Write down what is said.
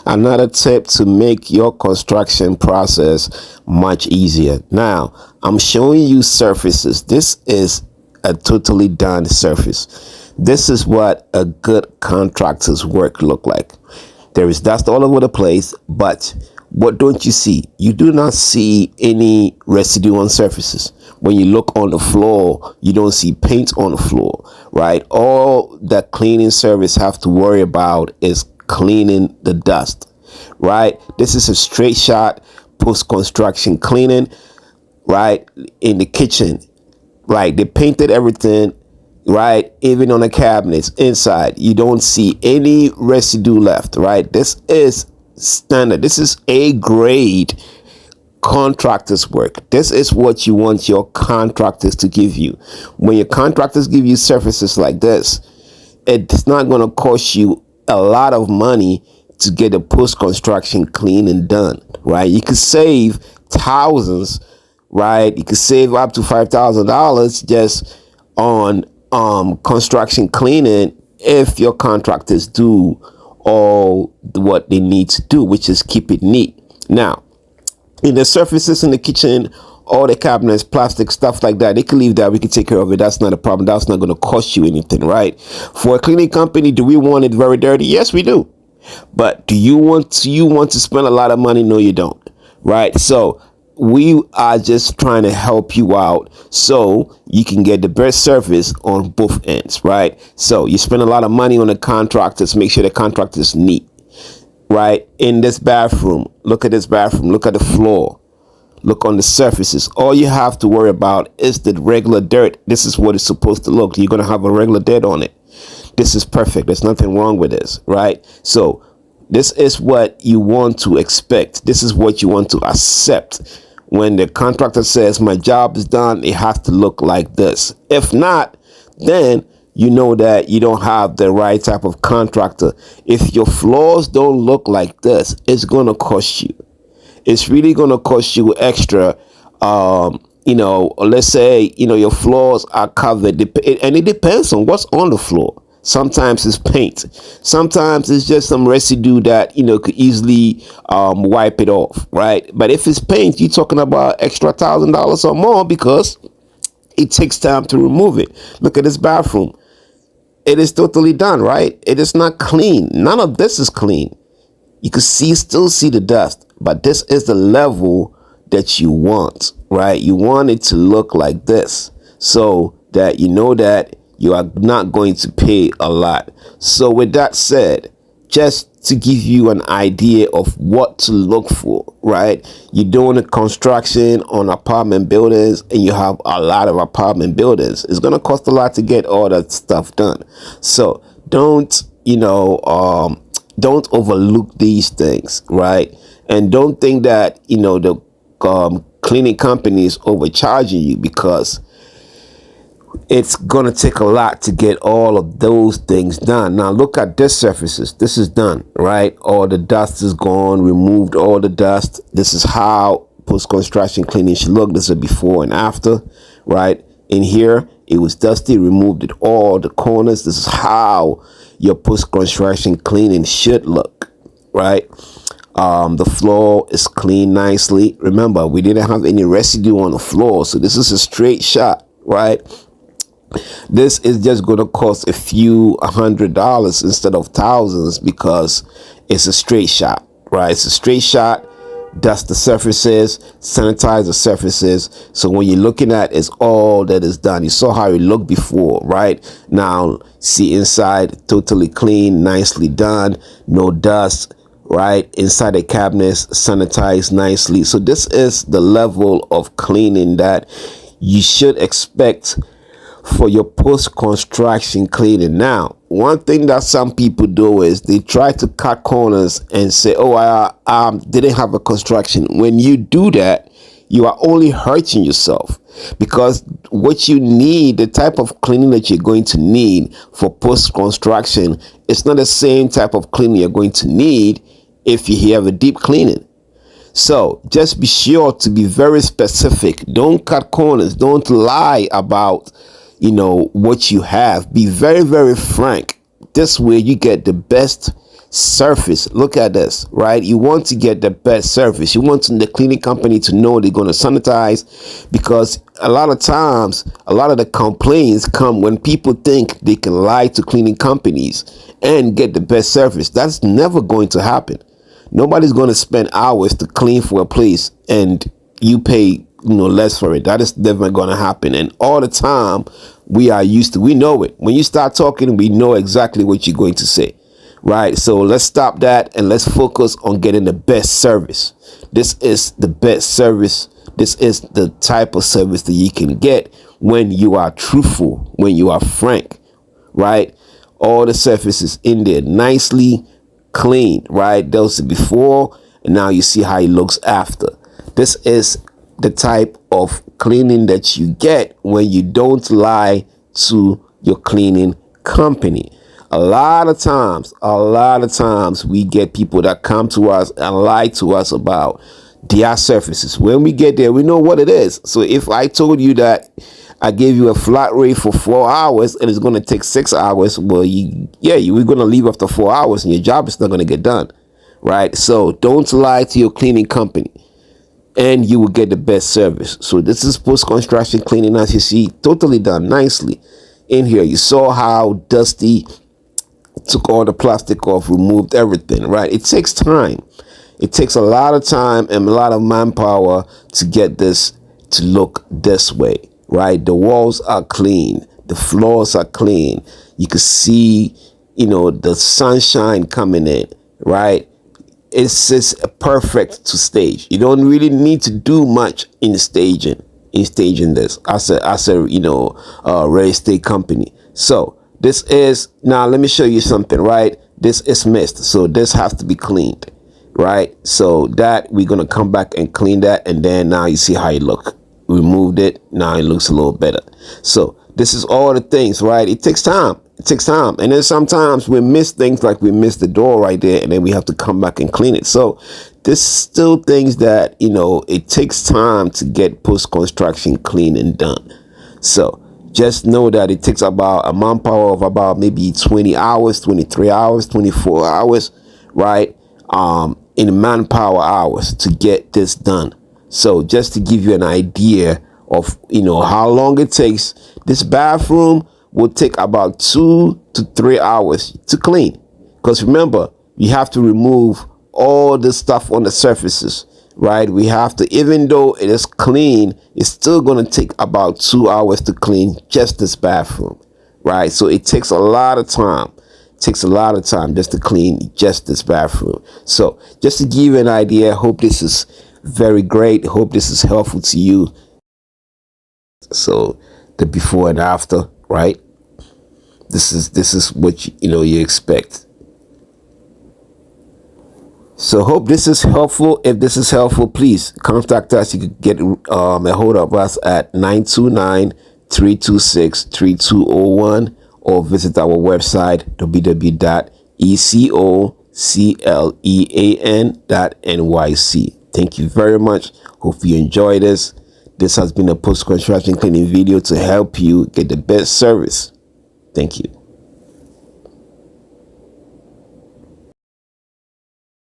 Another tip to make your construction process much easier. Now, I'm showing you surfaces. This is a totally done surface. This is what a good contractor's work look like. There is dust all over the place, but what don't you see? You do not see any residue on surfaces. When you look on the floor, you don't see paint on the floor, right? All that cleaning service have to worry about is cleaning the dust, right? This is a straight shot post-construction cleaning, right? In the kitchen, right? They painted everything, right? Even on the cabinets inside, you don't see any residue left, right? This is standard. This is A grade contractors work. This is what you want your contractors to give you. When your contractors give you surfaces like this, it's not going to cost you a lot of money to get the post-construction clean and done, right? You could save thousands, right? You could save up to $5,000 just on construction cleaning if your contractors do all what they need to do, which is keep it neat. Now, in the surfaces in the kitchen, all the cabinets, plastic, stuff like that, they can leave that. We can take care of it. That's not a problem. That's not going to cost you anything, right? For a cleaning company, do we want it very dirty? Yes, we do. But do you want to spend a lot of money? No, you don't, right? So we are just trying to help you out so you can get the best service on both ends, right? So you spend a lot of money on the contractors. Make sure the contractor is neat, right? In this bathroom, look at this bathroom. Look at the floor. Look on the surfaces. All you have to worry about is the regular dirt. This is what it's supposed to look. You're going to have a regular dirt on it. This is perfect. There's nothing wrong with this, right? So this is what you want to expect. This is what you want to accept. When the contractor says my job is done, it has to look like this. If not, then you know that you don't have the right type of contractor. If your floors don't look like this, it's going to cost you. It's really going to cost you extra. Let's say, your floors are covered, and it depends on what's on the floor. Sometimes it's paint. Sometimes it's just some residue that, could easily wipe it off, right? But if it's paint, you're talking about extra $1,000 or more because it takes time to remove it. Look at this bathroom. It is totally done, right? It is not clean. None of this is clean. You can still see the dust, but this is the level that you want, right? You want it to look like this so that you know that you are not going to pay a lot. So with that said, just to give you an idea of what to look for, right? You're doing a construction on apartment buildings and you have a lot of apartment buildings. It's going to cost a lot to get all that stuff done. So don't overlook these things, right? And don't think that, the cleaning company is overcharging you, because it's going to take a lot to get all of those things done. Now look at this surfaces. This is done, right? All the dust is gone, removed all the dust. This is how post-construction cleaning should look. This is a before and after, right? In here, it was dusty, removed it all, the corners. This is how your post-construction cleaning should look, right? The floor is cleaned nicely. Remember, we didn't have any residue on the floor, so this is a straight shot, right? This is just going to cost a few $100s instead of thousands because it's a straight shot, right? It's a straight shot. Dust the surfaces, sanitize the surfaces. So when you're looking at it's all that is done. You saw how it looked before, right? Now see inside, totally clean, nicely done, no dust, right? Inside the cabinets, sanitized nicely. So this is the level of cleaning that you should expect for your post-construction cleaning. Now, one thing that some people do is they try to cut corners and say, oh, I didn't have a construction. When you do that, you are only hurting yourself, because what you need, the type of cleaning that you're going to need for post-construction, it's not the same type of cleaning you're going to need if you have a deep cleaning. So just be sure to be very specific. Don't cut corners. Don't lie about what you have. Be very, very frank. This way you get the best surface. Look at this, right? You want to get the best service. You want the cleaning company to know they're going to sanitize, because a lot of times, a lot of the complaints come when people think they can lie to cleaning companies and get the best service. That's never going to happen. Nobody's going to spend hours to clean for a place and you pay less for it. That is never going to happen. And all the time, we know it. When you start talking, we know exactly what you're going to say, right? So let's stop that and let's focus on getting the best service. This is the best service. This is the type of service that you can get when you are truthful, when you are frank, right? All the surfaces in there nicely clean, right? Those before, and now you see how it looks after. This is the type of cleaning that you get when you don't lie to your cleaning company. A lot of times we get people that come to us and lie to us about their surfaces. When we get there, we know what it is. So if I told you that I gave you a flat rate for 4 hours and it's going to take 6 hours, well, we're going to leave after 4 hours and your job is not going to get done, right? So don't lie to your cleaning company, and you will get the best service. So this is post-construction cleaning, as you see, totally done nicely. In here, you saw how Dusty took all the plastic off, removed everything, right? It takes time. It takes a lot of time and a lot of manpower to get this to look this way, right? The walls are clean. The floors are clean. You can see, the sunshine coming in, right? It's just perfect to stage. You don't really need to do much in staging this as a real estate company. So this is, now let me show you something, right? This is mist, so this has to be cleaned, right? So that we're gonna come back and clean that, and then now you see how it look. Removed it, now it looks a little better. So this is all the things, right? It takes time. And then sometimes we miss things, like we miss the door right there, and then we have to come back and clean it. So there's still things that it takes time to get post-construction clean and done. So just know that it takes about a manpower of about maybe 20 hours, 23 hours, 24 hours, right? In manpower hours to get this done. So just to give you an idea of how long it takes, this bathroom will take about 2 to 3 hours to clean, because remember, you have to remove all the stuff on the surfaces, right? We have to, even though it is clean, it's still going to take about 2 hours to clean just this bathroom, right? So it takes a lot of time. Just to clean just this bathroom. So just to give you an idea, hope this is very great. Hope this is helpful to you. So the before and after, right? This is what you expect. So hope this is helpful. If this is helpful, please contact us. You can get a hold of us at 929-326-3201, or visit our website www.ecoclean.nyc. Thank you very much. Hope you enjoy this. This has been a post-construction cleaning video to help you get the best service. Thank you.